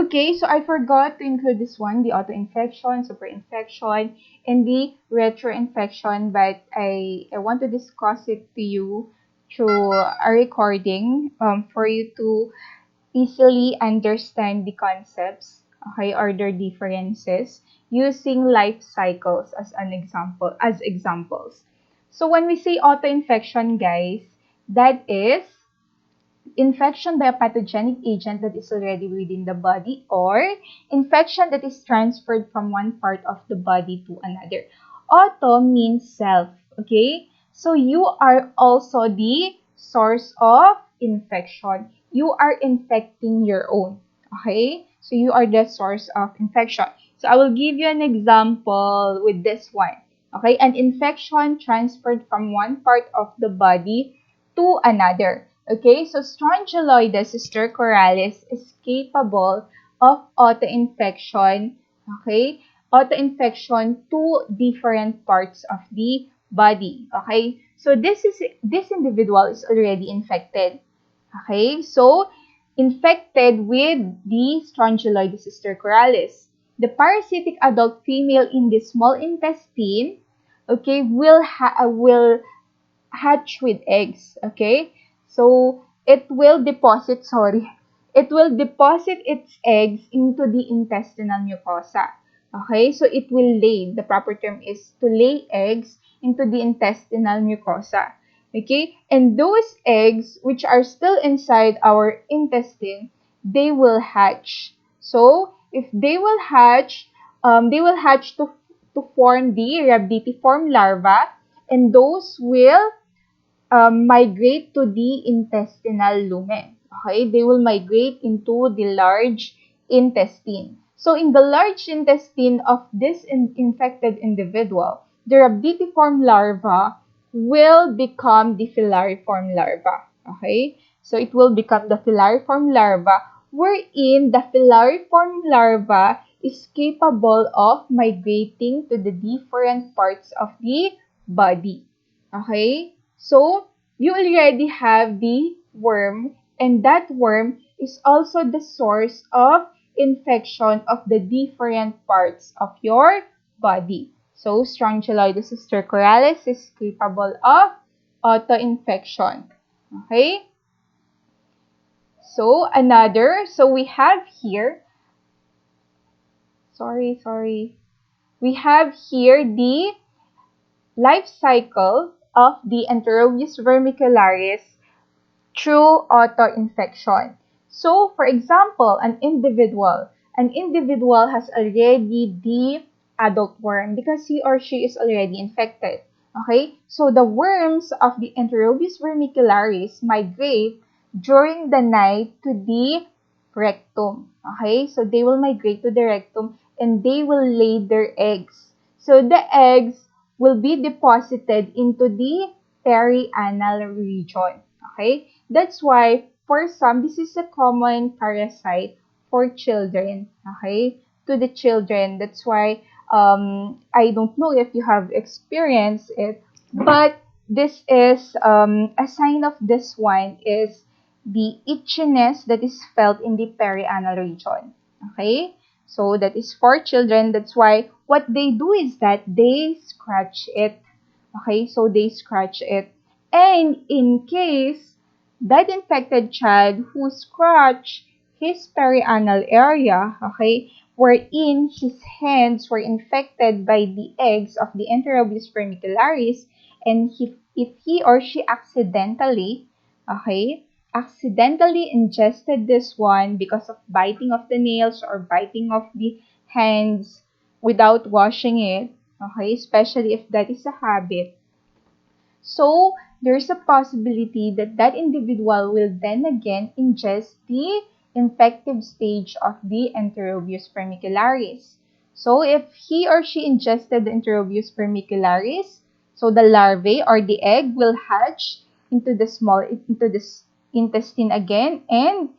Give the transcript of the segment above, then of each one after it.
Okay, so I forgot to include this one, the autoinfection, superinfection, and the retroinfection, but I want to discuss it to you through a recording for you to easily understand the concepts, okay, or their differences using life cycles as an example, as examples. So when we say autoinfection, guys, that is infection by a pathogenic agent that is already within the body, or infection that is transferred from one part of the body to another. Auto means self, okay? So you are also the source of infection. You are infecting your own, okay? So you are the source of infection. So I will give you an example with this one. Okay, an infection transferred from one part of the body to another. Okay, so Strongyloides stercoralis is capable of autoinfection, okay, autoinfection to different parts of the body. Okay, so this individual is already infected. Okay, so infected with the Strongyloides stercoralis. The parasitic adult female in the small intestine, okay, will hatch with eggs, okay? So it will deposit its eggs into the intestinal mucosa. Okay, so it will lay, the proper term is to lay eggs into the intestinal mucosa. Okay, and those eggs which are still inside our intestine, they will hatch. So if they will hatch to form the rhabditiform larva, and those will migrate to the intestinal lumen. Okay, they will migrate into the large intestine. So in the large intestine of this infected individual, the rhabditiform larva will become the filariform larva. Okay, so it will become the filariform larva, wherein the filariform larva is capable of migrating to the different parts of the body. Okay, so you already have the worm, and that worm is also the source of infection of the different parts of your body. So Strongyloides stercoralis is capable of autoinfection. Okay? So we have here, sorry. We have here the life cycle of the Enterobius vermicularis through autoinfection. So, for example, an individual has already the adult worm because he or she is already infected. Okay, so the worms of the Enterobius vermicularis migrate during the night to the rectum. Okay, so they will migrate to the rectum and they will lay their eggs. So the eggs will be deposited into the perianal region. Okay, that's why for some this is a common parasite for children. Okay, to the children. That's why I don't know if you have experienced it, but this is a sign of this one is the itchiness that is felt in the perianal region. Okay, so that is for children. That's why what they do is that they scratch it. Okay, so they scratch it. And in case that infected child who scratched his perianal area, okay, wherein his hands were infected by the eggs of the Enterobius vermicularis, and if he or she accidentally, okay, accidentally ingested this one because of biting of the nails or biting of the hands without washing it, okay, especially if that is a habit. So there's a possibility that that individual will then again ingest the infective stage of the Enterobius vermicularis. So if he or she ingested the Enterobius vermicularis, so the larvae or the egg will hatch into this intestine again, and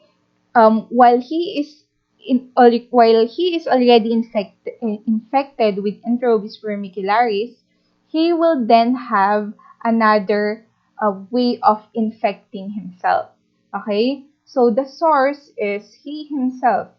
while he is already infected with Enterobius vermicularis, he will then have another way of infecting himself. Okay, so the source is he himself.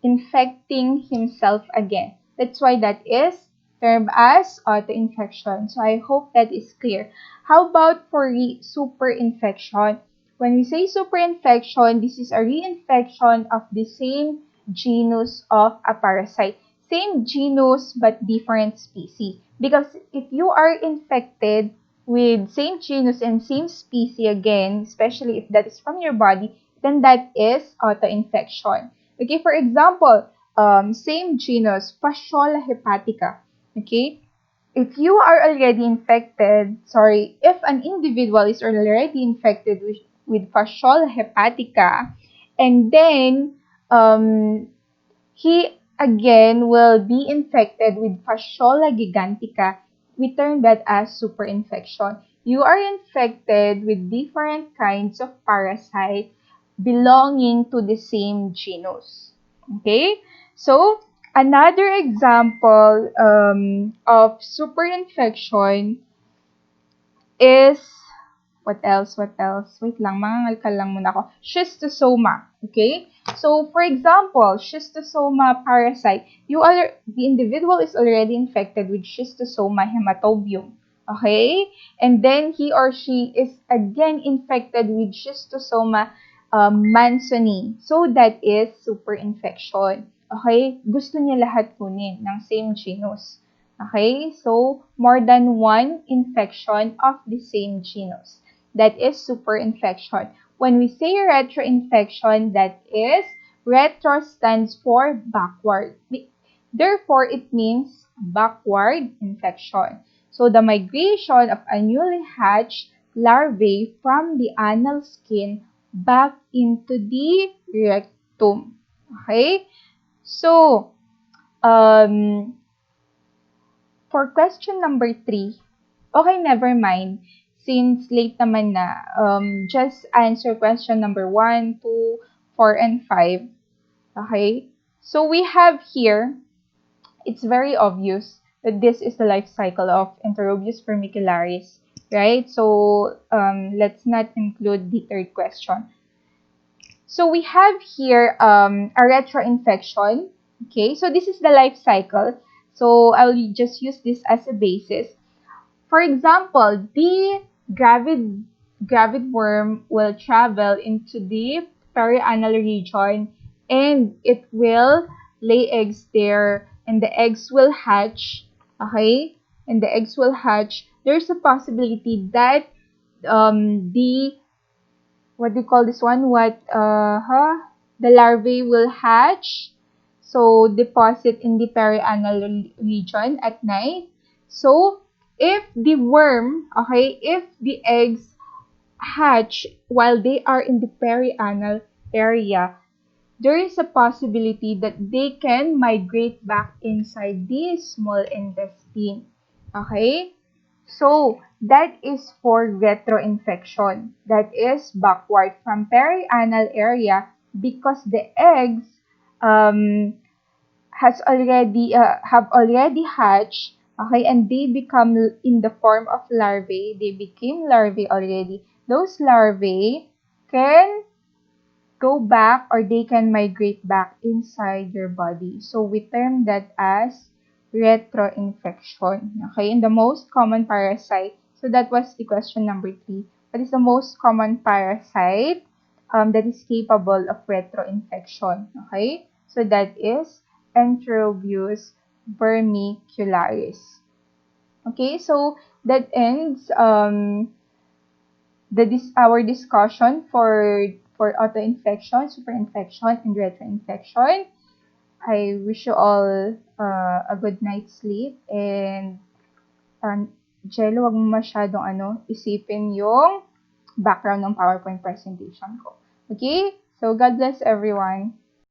infecting himself again. That's why that is termed as autoinfection. So I hope that is clear. How about for superinfection? When we say superinfection, this is a reinfection of the same genus of a parasite. Same genus but different species. Because if you are infected with same genus and same species again, especially if that is from your body, then that is autoinfection. Okay, for example, same genus, Fasciola hepatica. Okay, if you are already infected, if an individual is already infected with Fasciola hepatica, and then he again will be infected with Fasciola gigantica, we term that as superinfection. You are infected with different kinds of parasites belonging to the same genus. Okay? So, another example of superinfection is what else? Wait lang, mangangalkal lang muna ako. Schistosoma. Okay? So, for example, schistosoma parasite, the individual is already infected with schistosoma hematobium. Okay? And then he or she is again infected with schistosoma mansoni. So, that is superinfection. Okay? Gusto niya lahat kunin ng same genus. Okay? So, more than one infection of the same genus. That is superinfection. When we say retroinfection, that is, retro stands for backward. Therefore, it means backward infection. So, the migration of a newly hatched larvae from the anal skin back into the rectum. Okay? So, for question number 3, okay, never mind. Since late naman na, just answer question number 1, 2, 4, and 5. Okay? So we have here, it's very obvious that this is the life cycle of Enterobius vermicularis, right? So let's not include the third question. So we have here a retroinfection. Okay, so this is the life cycle. So I'll just use this as a basis. For example, the gravid worm will travel into the perianal region and it will lay eggs there and the eggs will hatch. Okay? And the eggs will hatch. There's a possibility that the what do you call this one? The larvae will hatch. So deposit in the perianal region at night. So if the eggs hatch while they are in the perianal area, there is a possibility that they can migrate back inside the small intestine. Okay? So, that is for retroinfection. That is backward from perianal area because the eggs have already hatched, okay, and they become in the form of larvae. They became larvae already. Those larvae can go back or they can migrate back inside your body. So we term that as retroinfection. Okay, and the most common parasite. So that was the question number 3. What is the most common parasite that is capable of retroinfection? Okay, so that is Enterobius vermicularis. Okay, so that ends our discussion for autoinfection, superinfection, and retroinfection. I wish you all a good night's sleep and Jello, wag mo masyadong isipin yung background ng PowerPoint presentation ko. Okay? So, God bless everyone.